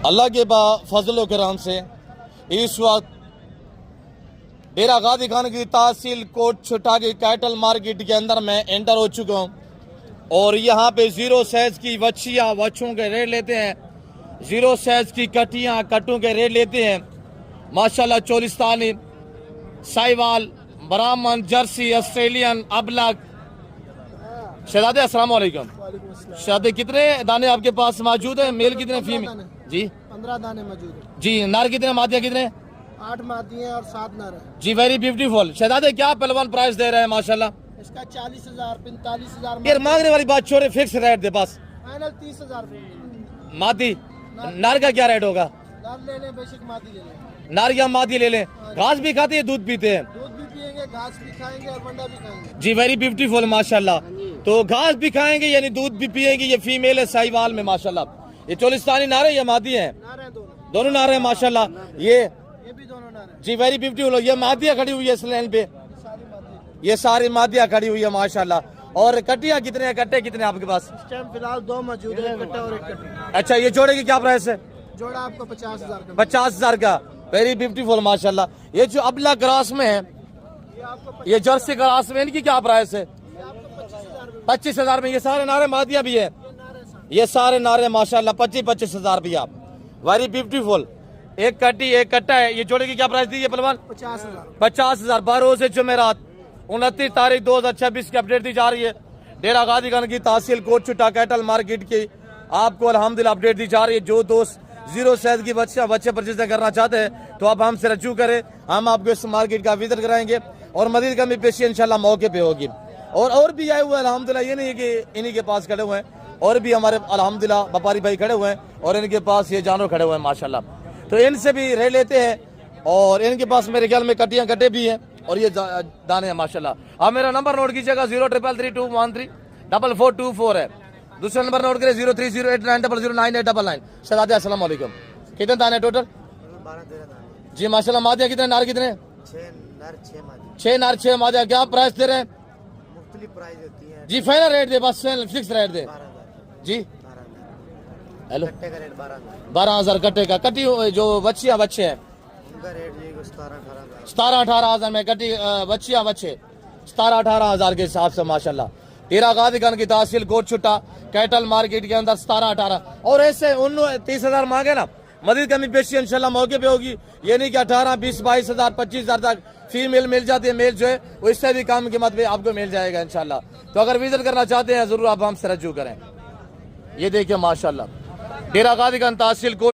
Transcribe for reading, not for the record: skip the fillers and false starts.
अल्लाह के फजल कराम से इस वक्त डेरा गाजी खान की तहसील कोट छुटा की कैटल मार्केट के अंदर मैं एंटर हो चुका हूँ और यहाँ पे जीरो साइज की बच्चियाँ बच्चों के रेट लेते हैं, जीरो साइज की कटियाँ कटों के रेट लेते हैं। माशाल्लाह चोलिस्तानी, साहिवाल, ब्राह्मण, जर्सी, ऑस्ट्रेलियन, अबलग। शहजादे अस्सलाम वालेकुम। शहजादे कितने दाने आपके पास मौजूद है? मेल कितने, फीमेल? जी 15 दाने मौजूद है जी। नर कितने, मादिया कितने? 8 मादियां और 7 नर है जी। Very beautiful. शहजादे क्या पहलवान प्राइस दे रहे हैं? माशाल्लाह इसका 40,000 45,000। यार मांगने वाली बात छोड़े, फिक्स रेट दे बस। फाइनल 30,000। मादी नर का क्या रेट होगा? नर ले लें, बेशक मादी ले लें। नर या मादी ले लें। घास भी खाते हैं, दूध पीते हैं? दूध भी पिएंगे, घास भी खाएंगे और मंडा भी खाएंगे जी। वेरी ब्यूटीफुल माशाल्लाह। तो घास भी खाएंगे यानी दूध भी पिएंगे। ये फीमेल है साहिवाल में माशाल्लाह। ये चोलिस्तानी नारे या मादी है? नारे दोनों नारे हैं माशाल्लाह। ये भी दोनों नारे जी। Very beautiful. ये मादिया खड़ी हुई है इस लाइन पे, ये सारी मादिया खड़ी हुई है माशाल्लाह। और कटिया कितने हैं, कट्टे कितने आपके पास? इस टाइम फिलहाल 2 मौजूद है, एक कट्टा और एक कट्टा। अच्छा, ये जोड़े की क्या प्राइस है? जोड़ा आपको 50,000 का। 50,000 का। वेरी ब्यूटीफुल माशाल्लाह। ये जो अबला क्रॉस में है, ये जर्सी क्रॉस में, इनकी क्या प्राइस है? 25,000 में। ये सारे नारे मादिया भी है, ये सारे नारे माशाल्लाह 25,000 रुपया। Very beautiful. एक कट्टी एक कट्टा है। ये जोड़े की क्या प्राइस दी है पहलवान? 50,000। 12 से जुमेरात 29 तारीख 2026 की अपडेट दी जा रही है। डेरा गाजी खान की तहसील कोट छुटा कैटल मार्केट की आपको अल्हम्दुलिल्लाह अपडेट दी जा रही है। जो दोस्त जीरो साइज की बच्चे परचेज करना चाहते हैं तो आप हमसे रजू करें, हम आपको इस मार्केट का विजिट कराएंगे और मजीद कमी पेशी इंशाल्लाह मौके पे होगी। और भी आए हुए हैं अल्हम्दुलिल्लाह, ये नहीं है कि इन्हीं के पास खड़े हुए हैं, और भी हमारे अल्हम्दुलिल्लाह व्यापारी भाई खड़े हुए हैं और इनके पास ये जानवर खड़े हुए हैं माशाल्लाह। तो इनसे भी रेट लेते हैं और इनके पास मेरे ख्याल में कटियां कटे भी हैं और ये दाने हैं माशाल्लाह। आप मेरा नंबर नोट कीजिएगा 0332134424 है। दूसरा नंबर नोट करें 0308900989। शहजादे अस्सलाम वालेकुम। कितने दाने टोटल? 12-13 जी माशाल्लाह। मादिया कितने, नार कितने? 6 नर 6 मादिया। क्या प्राइस दे रहे हैं? मुख्तलिफ प्राइस होती है जी। फाइनल रेट दे बस, फिक्स रेट दे जी। हेलो, 12,000 कट्टे का। कटी जो बच्चियां बच्चे हैं उनका रेट 17-18 17-18 में कटी बच्चियां बच्चे 17-18 के हिसाब से माशाल्लाह। डेरा गाजी खान की तहसील कोट छुट्टा कैटल मार्केट के अंदर 17-18 और ऐसे 30,000 मांगे ना, मजीद कमी पेशी इंशाल्लाह मौके पे होगी। ये नहीं कि 18, 20, 22,000, 25,000 तक फीमेल मिल जाती है, मेल जो है वो इससे भी कम कीमत पे आपको मिल जाएगा इंशाल्लाह। तो अगर विजिट करना चाहते हैं जरूर आप हमसे रजू करें। ये देखिए माशाल्लाह डेरा गाजी खान तहसील कोट